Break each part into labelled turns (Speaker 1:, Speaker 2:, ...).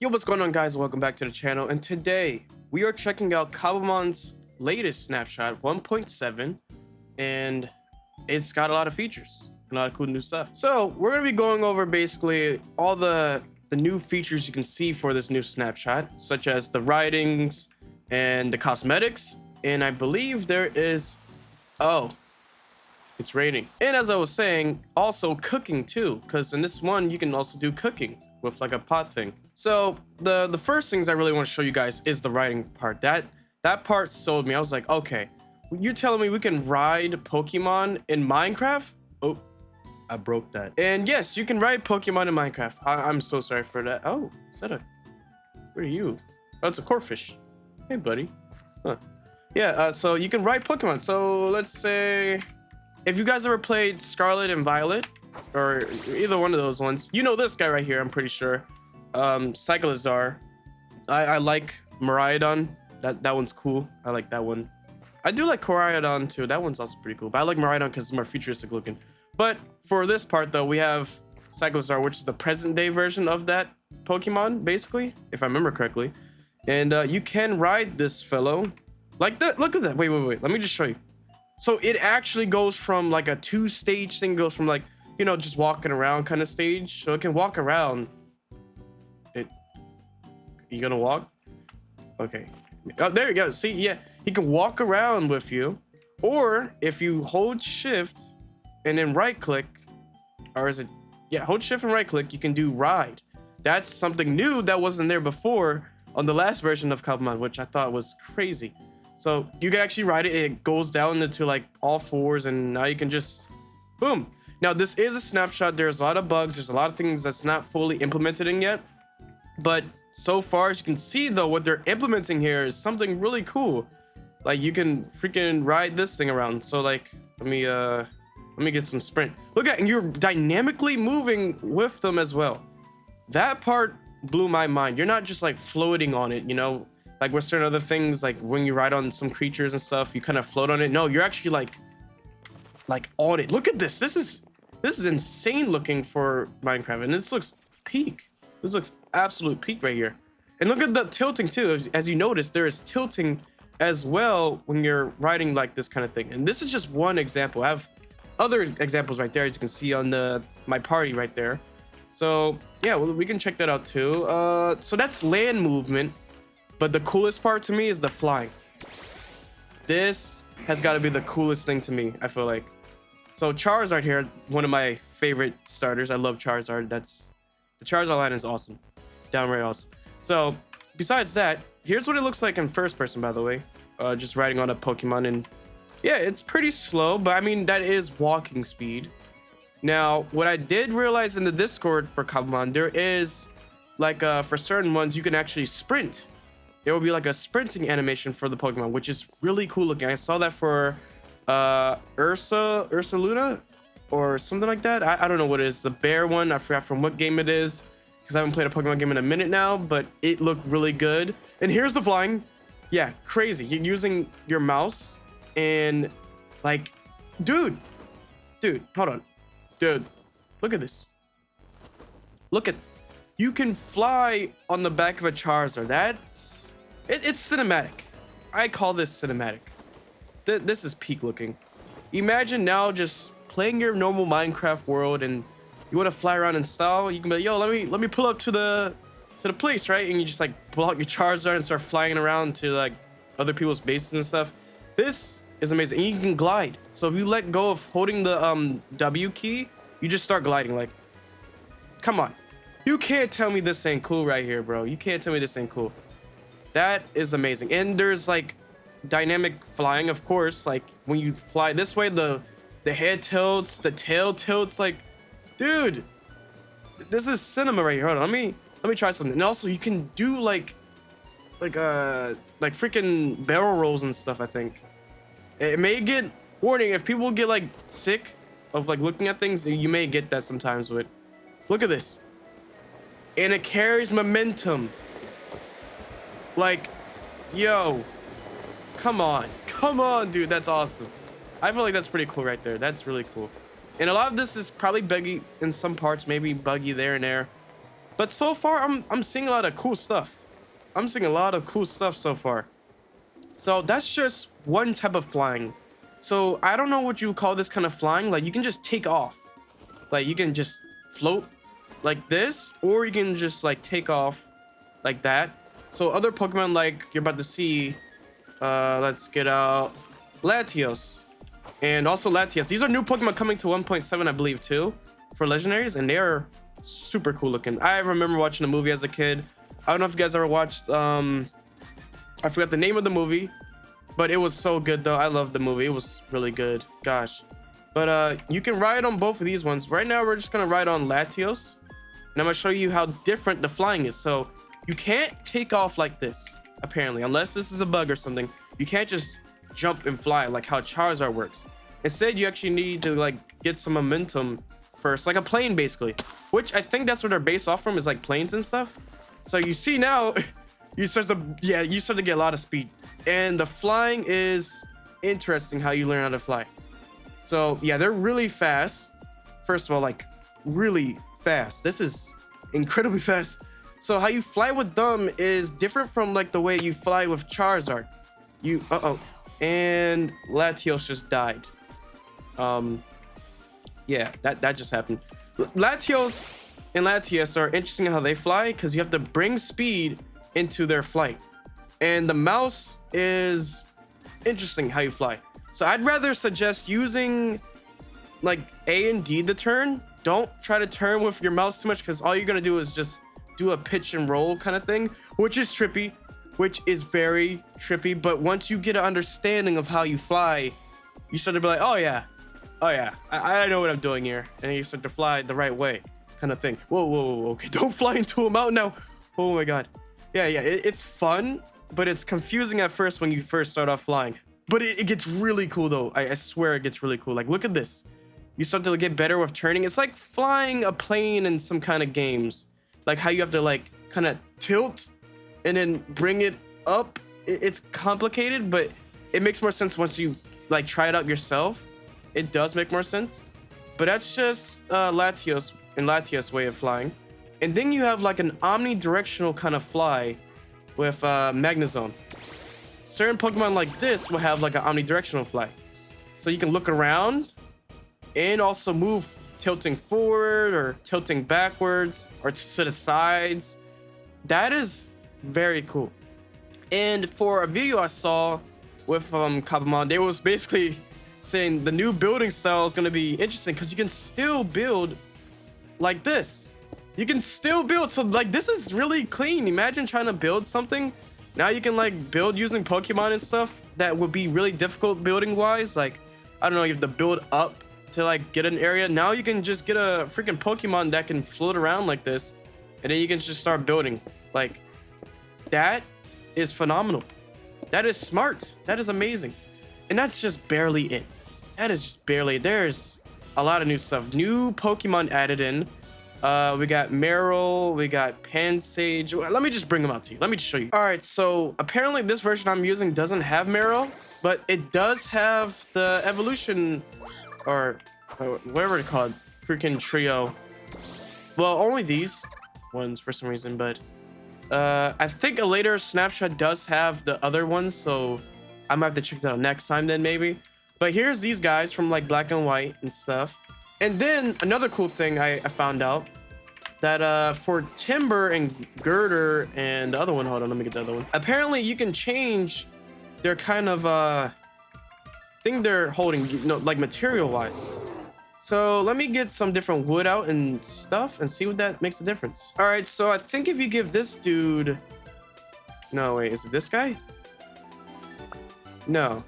Speaker 1: Yo, what's going on, guys? Welcome back to the channel, and today we are checking out Cobblemon's latest snapshot 1.7, and it's got a lot of features, a lot of cool new stuff. So we're gonna be going over basically all the new features you can see for this new snapshot, such as the writings and the cosmetics, and I believe there is it's raining. And as I was saying, also cooking too, because in this one you can also do cooking with like a pot thing. So the first things I really want to show you guys is the riding part. That part sold me. I was like, okay, you're telling me we can ride Pokemon in Minecraft? Oh, I broke that. And yes, you can ride Pokemon in Minecraft. I'm so sorry for that. Oh, is that where are you? Oh, it's a corphish. Hey, buddy. Huh. Yeah, so you can ride Pokemon. So let's say if you guys ever played Scarlet and Violet, or either one of those ones, you know this guy right here, I'm pretty sure. Cyclizar. I like Miraidon. That one's cool. I like that one. I do like Koraidon too. That one's also pretty cool. But I like Miraidon because it's more futuristic looking. But for this part though, we have Cyclizar, which is the present day version of that Pokemon, basically, if I remember correctly. And you can ride this fellow like that. Look at that. Wait. Let me just show you. So it actually goes from like a 2-stage thing, goes from like, you know, just walking around kind of stage. So it can walk around. You gonna walk? Okay. Oh, there you go. See, yeah, he can walk around with you, or if you hold shift and then right click, or is it, yeah, hold shift and right click, you can do ride. That's something new that wasn't there before on the last version of Cobblemon, which I thought was crazy. So you can actually ride it, and it goes down into like all fours, and now you can just boom. Now this is a snapshot. There's a lot of bugs, there's a lot of things that's not fully implemented in yet, but so far, as you can see though, what they're implementing here is something really cool. Like you can freaking ride this thing around. So like, let me get some sprint. Look at, and you're dynamically moving with them as well. That part blew my mind. You're not just like floating on it, you know, like with certain other things, like when you ride on some creatures and stuff, you kind of float on it. No, you're actually like on it. Look at this. This is insane looking for Minecraft, and this looks peak. This looks absolute peak right here. And look at the tilting too. As you notice, there is tilting as well when you're riding like this kind of thing. And this is just one example. I have other examples right there, as you can see on my party right there. So yeah, well, we can check that out too. So that's land movement, but the coolest part to me is the flying. This has got to be the coolest thing to me, I feel like. So Charizard here, one of my favorite starters. I love Charizard. The Charizard line is awesome. Downright awesome. So, besides that, here's what it looks like in first person, by the way. Just riding on a Pokemon, and yeah, it's pretty slow, but I mean, that is walking speed. Now, what I did realize in the Discord for Cobblemon, there is, like, for certain ones, you can actually sprint. There will be like a sprinting animation for the Pokemon, which is really cool looking. I saw that for Ursa Luna, or something like that. I don't know what it is. The bear one, I forgot from what game it is, because I haven't played a Pokemon game in a minute now, but it looked really good. And here's the flying. Yeah, crazy. You're using your mouse, and like, dude, hold on. Dude, look at this. Look at, you can fly on the back of a Charizard. It's cinematic. I call this cinematic. This is peak looking. Imagine now just playing your normal Minecraft world, and you want to fly around in style. You can be like, yo, let me pull up to the place, right? And you just like pull out your Charizard and start flying around to like other people's bases and stuff. This is amazing. And you can glide. So if you let go of holding the W key, you just start gliding. Like, come on, you can't tell me this ain't cool right here, bro. You can't tell me this ain't cool. That is amazing. And there's like dynamic flying, of course. Like when you fly this way, the head tilts, the tail tilts. Like, dude, this is cinema right here. Hold on, let me try something. And also, you can do like freaking barrel rolls and stuff. I think it may get, warning, if people get like sick of like looking at things, you may get that sometimes. But look at this, and it carries momentum. Like, yo, come on, dude, that's awesome. I feel like that's pretty cool right there. That's really cool. And a lot of this is probably buggy in some parts, maybe buggy there and there. But so far, I'm seeing a lot of cool stuff. I'm seeing a lot of cool stuff so far. So that's just one type of flying. So I don't know what you call this kind of flying. Like you can just take off. Like you can just float like this, or you can just like take off like that. So other Pokemon like you're about to see, let's get out Latios and also Latias. These are new Pokemon coming to 1.7, I believe, too, for legendaries, and they are super cool looking. I remember watching the movie as a kid. I don't know if you guys ever watched, I forgot the name of the movie, but it was so good though. I loved the movie. It was really good. Gosh. But you can ride on both of these ones. Right now, we're just gonna ride on Latios, and I'm gonna show you how different the flying is. So you can't take off like this, apparently, unless this is a bug or something. You can't just jump and fly like how Charizard works. Instead, you actually need to like get some momentum first, like a plane basically, which I think that's where they're based off from, is like planes and stuff. So you see now, you start to get a lot of speed, and the flying is interesting how you learn how to fly. So yeah, they're really fast. First of all, like really fast. This is incredibly fast. So how you fly with them is different from like the way you fly with Charizard. You and Latios just died. Yeah, that just happened. Latios and Latias are interesting how they fly, because you have to bring speed into their flight, and the mouse is interesting how you fly. So I'd rather suggest using like A and D to turn. Don't try to turn with your mouse too much, because all you're gonna do is just do a pitch and roll kind of thing, which is trippy, which is very trippy. But once you get an understanding of how you fly, you start to be like, oh yeah, I know what I'm doing here, and you start to fly the right way, kind of thing. Whoa, okay, don't fly into a mountain now. Oh my god. Yeah, it's fun, but it's confusing at first when you first start off flying. But it gets really cool though. I swear it gets really cool. Like look at this. You start to get better with turning. It's like flying a plane in some kind of games. Like how you have to like kind of tilt and then bring it up. It's complicated, but it makes more sense once you like try it out yourself. It does make more sense. But that's just Latios and Latias' way of flying. And then you have like an omnidirectional kind of fly with Magnezone. Certain Pokemon like this will have like an omnidirectional fly. So you can look around and also move, tilting forward or tilting backwards or to the sides. That is very cool. And for a video I saw with Cobblemon, they was basically saying the new building style is going to be interesting, because you can still build like this. You can still build. So like this is really clean. Imagine trying to build something. Now you can like build using Pokemon and stuff that would be really difficult building wise. Like, I don't know, you have to build up to like get an area. Now you can just get a freaking Pokemon that can float around like this, and then you can just start building. Like, that is phenomenal. That is smart. That is amazing. And that's just barely it. That is just barely it. There's a lot of new stuff. New Pokemon added in. We got Meryl, we got Pansage. Let me just bring them out to you. Let me just show you. All right, so apparently this version I'm using doesn't have Meryl, but it does have the evolution, or whatever it's called, freaking trio. Well, only these ones for some reason, but I think a later snapshot does have the other ones, so I might have to check that out next time then maybe. But here's these guys from like Black and White and stuff. And then another cool thing I found out, that for Timber and Girder and the other one, hold on, let me get the other one. Apparently you can change their kind of thing they're holding, you know, like material wise. So let me get some different wood out and stuff and see what that makes a difference. All right, so I think if you give this dude, no wait, is it this guy? No,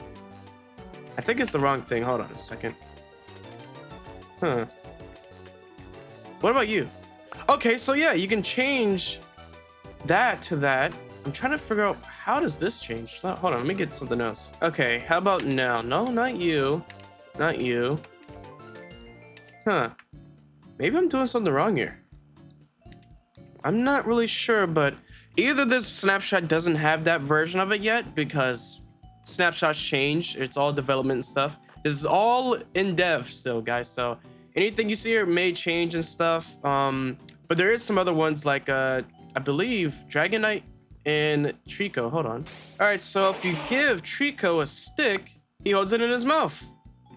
Speaker 1: I think it's the wrong thing. Hold on a second. Huh. What about you? Okay, so yeah, you can change that to that. I'm trying to figure out, how does this change? Oh, hold on, let me get something else. Okay, how about now? No, not you. Not you. Huh. Maybe I'm doing something wrong here. I'm not really sure, but either this snapshot doesn't have that version of it yet, because snapshots change. It's all development and stuff. This is all in dev still, guys, so anything you see here may change and stuff. But But there is some other ones like I believe Dragonite and Trico. Hold on. All right, so if you give Trico a stick, he holds it in his mouth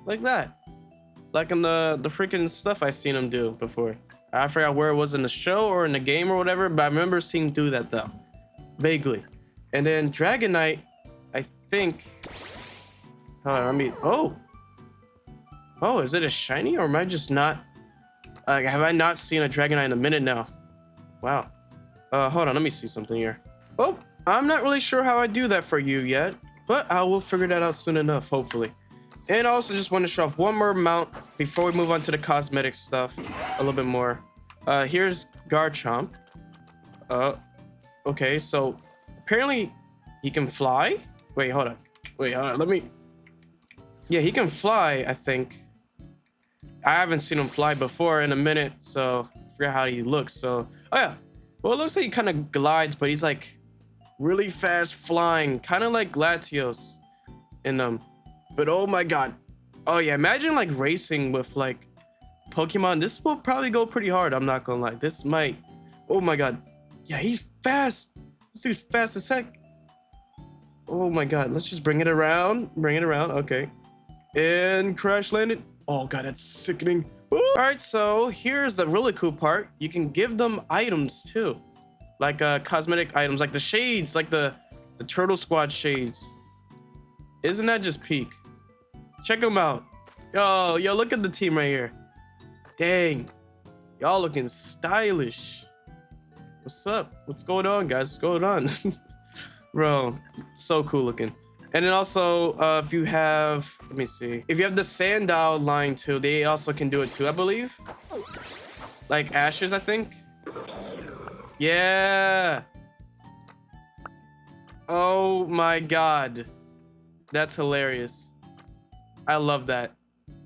Speaker 1: like that, like in the freaking stuff I seen him do before. I forgot where it was, in the show or in the game or whatever, but I remember seeing him do that though, vaguely. And then Dragonite, I think. Hold on, let me. Oh, is it a shiny, or am I just not? Have I not seen a Dragonite in a minute now? Wow. Hold on, let me see something here. Oh, I'm not really sure how I do that for you yet, but I will figure that out soon enough, hopefully. And I also just want to show off one more mount before we move on to the cosmetic stuff a little bit more. Here's Garchomp. Okay, so apparently he can fly. Wait, hold on. Let me. Yeah, he can fly, I think. I haven't seen him fly before in a minute, so I forgot how he looks. So, oh yeah. Well, it looks like he kind of glides, but he's like really fast flying, kind of like Latios in them. But oh my god. Oh yeah, imagine like racing with like Pokemon. This will probably go pretty hard, I'm not gonna lie. This might. Oh my god. Yeah, he's fast. This dude's fast as heck. Oh my god. Let's just bring it around. Okay. And crash landed. Oh god, that's sickening. All right, so here's the really cool part. You can give them items too, like cosmetic items, like the shades, like the Turtle Squad shades. Isn't that just peak? Check them out. Yo, look at the team right here. Dang, y'all looking stylish. What's up? What's going on, guys? What's going on? Bro, so cool looking. And then also, if you have, let me see. If you have the Sandile line too, they also can do it too, I believe. Like Ashes, I think. Yeah. Oh my god. That's hilarious. I love that.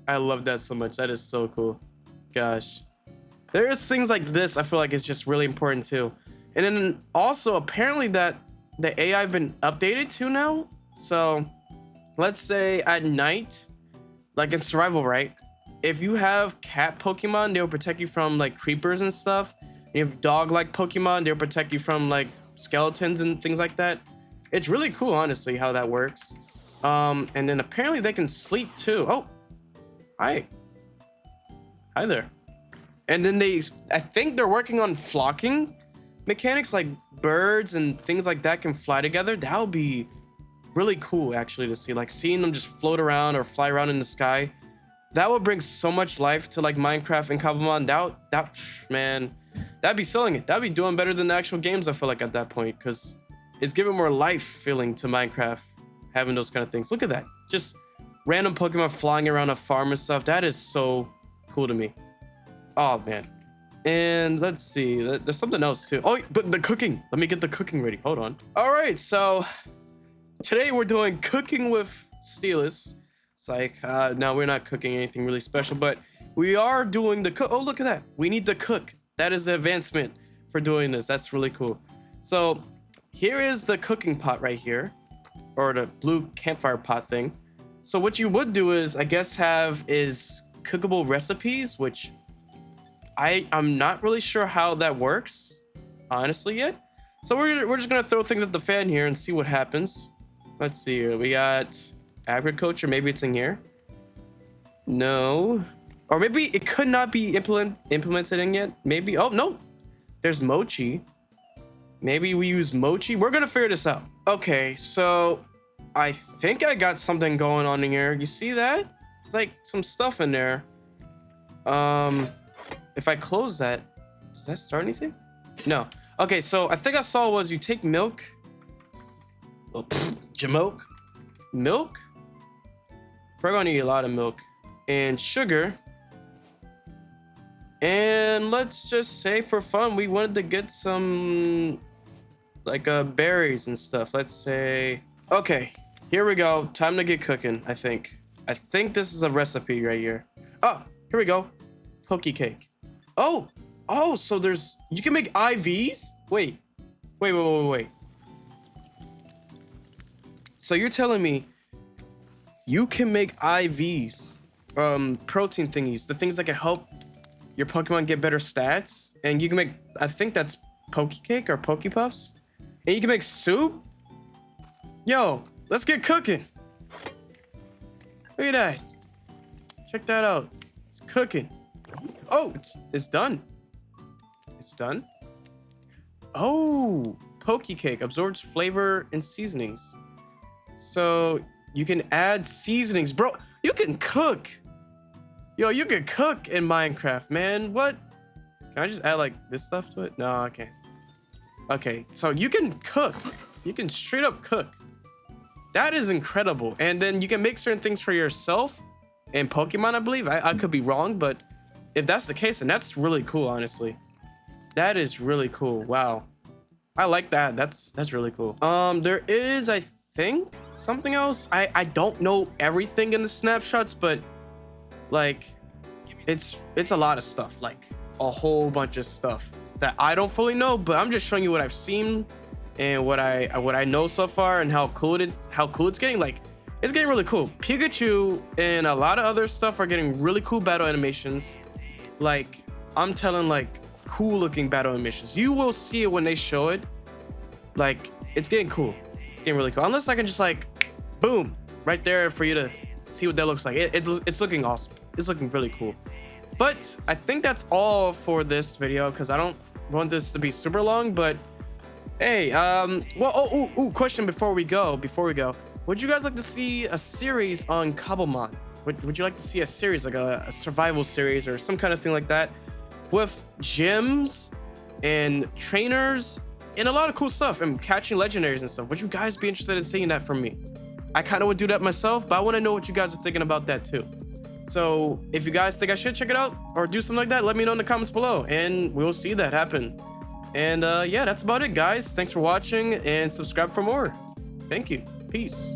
Speaker 1: I love that so much. That is so cool. Gosh. There's things like this I feel like it's just really important too. And then also, apparently that the AI have been updated to now. So let's say at night, like in survival, right? If you have cat Pokemon, they'll protect you from like creepers and stuff. And you have dog-like Pokemon, they'll protect you from like skeletons and things like that. It's really cool, honestly, how that works. And then apparently they can sleep too. Oh, hi there. And then I think they're working on flocking mechanics, like birds and things like that can fly together. That would be really cool actually to see, like seeing them just float around or fly around in the sky. That would bring so much life to like Minecraft and Cobblemon. That man, that'd be selling it. That'd be doing better than the actual games, I feel like, at that point, because it's giving more life feeling to Minecraft, having those kind of things. Look at that, just random Pokemon flying around a farm and stuff. That is so cool to me. Oh man. And let's see, there's something else too. Oh, the cooking. Let me get the cooking ready. Hold on. All right, so today we're doing cooking with Steelus. It's like, no, we're not cooking anything really special, but we are doing the cook. Oh, look at that. We need to cook. That is the advancement for doing this. That's really cool. So here is the cooking pot right here, or the blue campfire pot thing. So what you would do is, I guess, is cookable recipes, which I'm not really sure how that works, honestly, yet. So we're just gonna throw things at the fan here and see what happens. Let's see here. We got agriculture. Maybe it's in here. No. Or maybe it could not be implemented in yet. Maybe. Oh, no. There's mochi. Maybe we use mochi. We're going to figure this out. Okay, so I think I got something going on in here. You see that? There's like some stuff in there. If I close that, does that start anything? No. Okay, so I think I saw was you take milk. Oh, Jamilk. Milk? We're gonna need a lot of milk and sugar. And let's just say for fun, we wanted to get some like berries and stuff. Let's say, okay, here we go. Time to get cooking, I think. I think this is a recipe right here. Oh, here we go. Poke cake. Oh, so you can make IVs? Wait. So you're telling me you can make IVs, protein thingies, the things that can help your Pokemon get better stats, and you can make, I think that's Pokecake or Pokepuffs, and you can make soup. Yo, let's get cooking. Look at that. Check that out. It's cooking. Oh, it's done. It's done. Oh, Pokecake absorbs flavor and seasonings. So you can add seasonings, bro. You can cook. Yo, you can cook in Minecraft, man. What? Can I just add like this stuff to it? No, I can't. Okay, so you can cook. You can straight up cook. That is incredible. And then you can make certain things for yourself and Pokemon, I believe. I could be wrong, but if that's the case, then that's really cool, honestly. That is really cool. Wow. I like that. That's really cool. There is, I think, something else. I don't know everything in the snapshots, but like it's a lot of stuff, like a whole bunch of stuff that I don't fully know, but I'm just showing you what I've seen and what I know so far and how cool it's getting. Like, it's getting really cool. Pikachu and a lot of other stuff are getting really cool battle animations. Like, I'm telling, like, cool looking battle animations. You will see it when they show it. Like, it's getting cool. It's getting really cool. Unless I can just like, boom, right there for you to see what that looks like. It's looking awesome. It's looking really cool. But I think that's all for this video because I don't want this to be super long. But hey, well, question before we go. Would you guys like to see a series on Cobblemon? Would you like to see a series, like a survival series or some kind of thing like that, with gyms and trainers and a lot of cool stuff and catching legendaries and stuff? Would you guys be interested in seeing that from me? I kind of would do that myself, but I want to know what you guys are thinking about that too. So if you guys think I should check it out or do something like that, let me know in the comments below and we'll see that happen. And yeah, that's about it, guys. Thanks for watching and subscribe for more. Thank you. Peace.